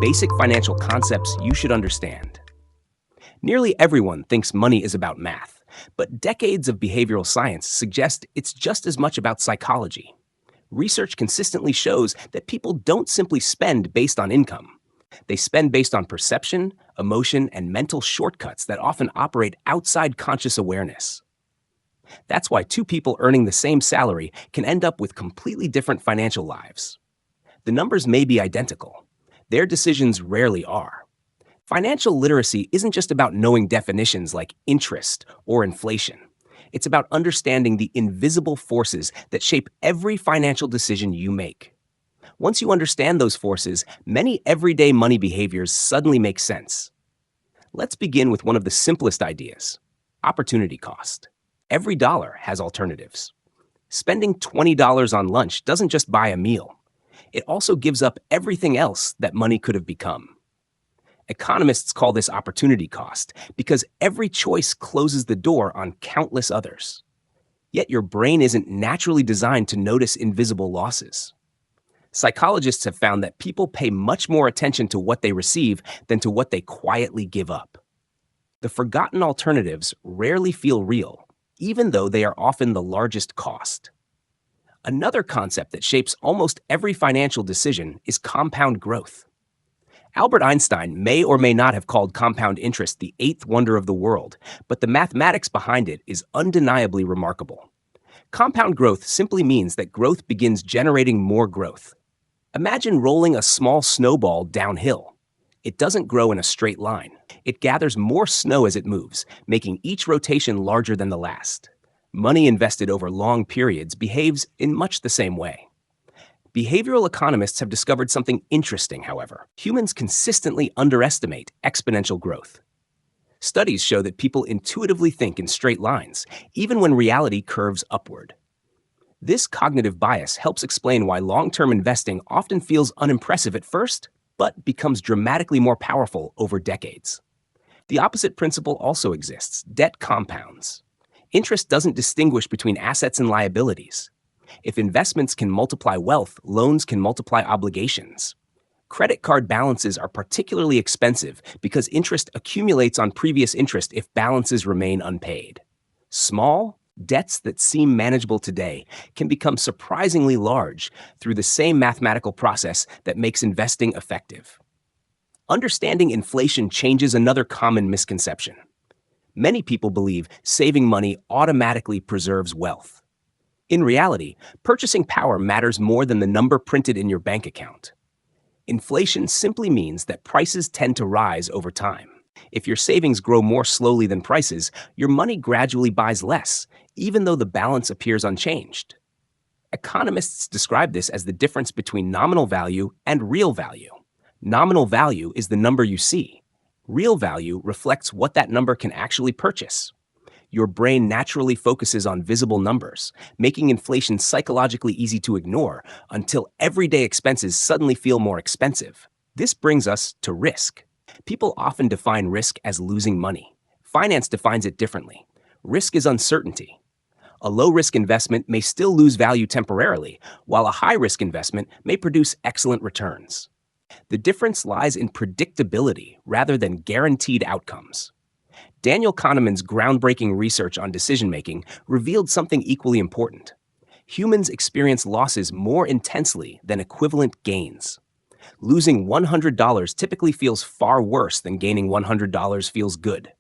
basic financial concepts you should understand. Nearly everyone thinks money is about math, but decades of behavioral science suggest it's just as much about psychology. Research consistently shows that people don't simply spend based on income. They spend based on perception, emotion, and mental shortcuts that often operate outside conscious awareness. That's why two people earning the same salary can end up with completely different financial lives. The numbers may be identical. Their decisions rarely are. Financial literacy isn't just about knowing definitions like interest or inflation. It's about understanding the invisible forces that shape every financial decision you make. Once you understand those forces, many everyday money behaviors suddenly make sense. Let's begin with one of the simplest ideas: opportunity cost. Every dollar has alternatives. Spending $20 on lunch doesn't just buy a meal. It also gives up everything else that money could have become. Economists call this opportunity cost because every choice closes the door on countless others. Yet your brain isn't naturally designed to notice invisible losses. Psychologists have found that people pay much more attention to what they receive than to what they quietly give up. The forgotten alternatives rarely feel real, even though they are often the largest cost. Another concept that shapes almost every financial decision is compound growth. Albert Einstein may or may not have called compound interest the eighth wonder of the world, but the mathematics behind it is undeniably remarkable. Compound growth simply means that growth begins generating more growth. Imagine rolling a small snowball downhill. It doesn't grow in a straight line. It gathers more snow as it moves, making each rotation larger than the last. Money invested over long periods behaves in much the same way. Behavioral economists have discovered something interesting, however. Humans consistently underestimate exponential growth. Studies show that people intuitively think in straight lines, even when reality curves upward. This cognitive bias helps explain why long-term investing often feels unimpressive at first, but becomes dramatically more powerful over decades. The opposite principle also exists: debt compounds. Interest doesn't distinguish between assets and liabilities. If investments can multiply wealth, loans can multiply obligations. Credit card balances are particularly expensive because interest accumulates on previous interest if balances remain unpaid. Small debts that seem manageable today can become surprisingly large through the same mathematical process that makes investing effective. Understanding inflation changes another common misconception. Many people believe saving money automatically preserves wealth. In reality, purchasing power matters more than the number printed in your bank account. Inflation simply means that prices tend to rise over time. If your savings grow more slowly than prices, your money gradually buys less, even though the balance appears unchanged. Economists describe this as the difference between nominal value and real value. Nominal value is the number you see. Real value reflects what that number can actually purchase. Your brain naturally focuses on visible numbers, making inflation psychologically easy to ignore until everyday expenses suddenly feel more expensive. This brings us to risk. People often define risk as losing money. Finance defines it differently. Risk is uncertainty. A low-risk investment may still lose value temporarily, while a high-risk investment may produce excellent returns. The difference lies in predictability rather than guaranteed outcomes. Daniel Kahneman's groundbreaking research on decision-making revealed something equally important. Humans experience losses more intensely than equivalent gains. Losing $100 typically feels far worse than gaining $100 feels good.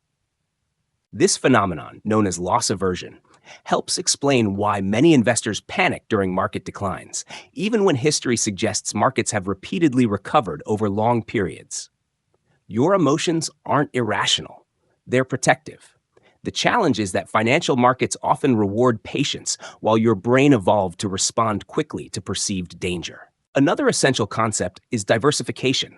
This phenomenon, known as loss aversion, helps explain why many investors panic during market declines, even when history suggests markets have repeatedly recovered over long periods. Your emotions aren't irrational. They're protective. The challenge is that financial markets often reward patience while your brain evolved to respond quickly to perceived danger. Another essential concept is diversification.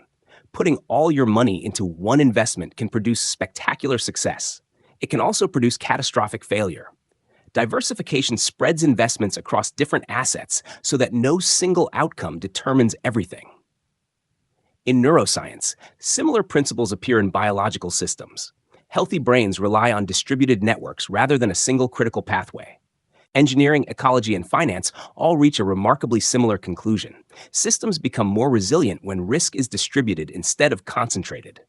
Putting all your money into one investment can produce spectacular success. It can also produce catastrophic failure. Diversification spreads investments across different assets so that no single outcome determines everything. In neuroscience, similar principles appear in biological systems. Healthy brains rely on distributed networks rather than a single critical pathway. Engineering, ecology, and finance all reach a remarkably similar conclusion. Systems become more resilient when risk is distributed instead of concentrated.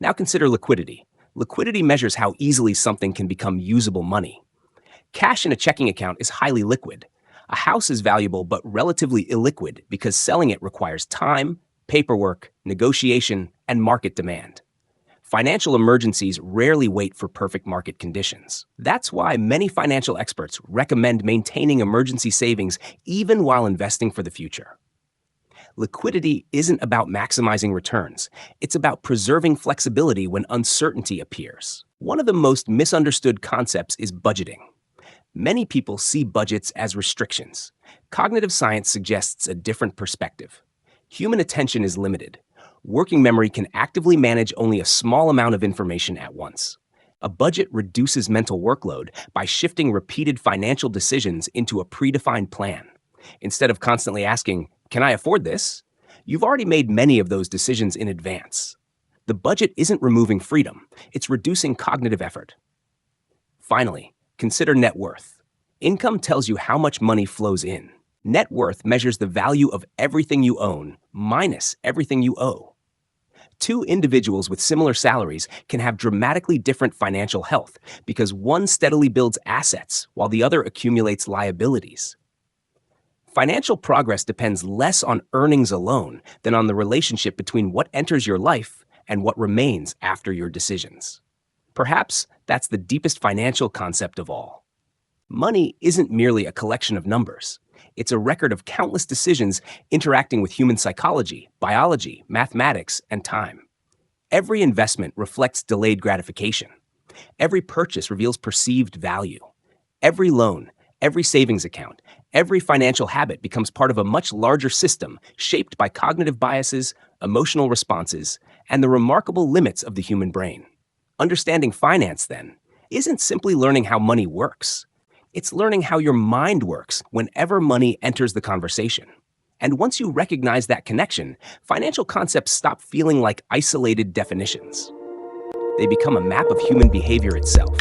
Now consider liquidity. Liquidity measures how easily something can become usable money. Cash in a checking account is highly liquid. A house is valuable but relatively illiquid because selling it requires time, paperwork, negotiation, and market demand. Financial emergencies rarely wait for perfect market conditions. That's why many financial experts recommend maintaining emergency savings even while investing for the future. Liquidity isn't about maximizing returns. It's about preserving flexibility when uncertainty appears. One of the most misunderstood concepts is budgeting. Many people see budgets as restrictions. Cognitive science suggests a different perspective. Human attention is limited. Working memory can actively manage only a small amount of information at once. A budget reduces mental workload by shifting repeated financial decisions into a predefined plan. Instead of constantly asking, "Can I afford this?" you've already made many of those decisions in advance. The budget isn't removing freedom, it's reducing cognitive effort. Finally, consider net worth. Income tells you how much money flows in. Net worth measures the value of everything you own minus everything you owe. Two individuals with similar salaries can have dramatically different financial health because one steadily builds assets while the other accumulates liabilities. Financial progress depends less on earnings alone than on the relationship between what enters your life and what remains after your decisions. Perhaps that's the deepest financial concept of all. Money isn't merely a collection of numbers. It's a record of countless decisions interacting with human psychology, biology, mathematics, and time. Every investment reflects delayed gratification. Every purchase reveals perceived value. Every loan, every savings account, every financial habit becomes part of a much larger system shaped by cognitive biases, emotional responses, and the remarkable limits of the human brain. Understanding finance, then, isn't simply learning how money works. It's learning how your mind works whenever money enters the conversation. And once you recognize that connection, financial concepts stop feeling like isolated definitions. They become a map of human behavior itself.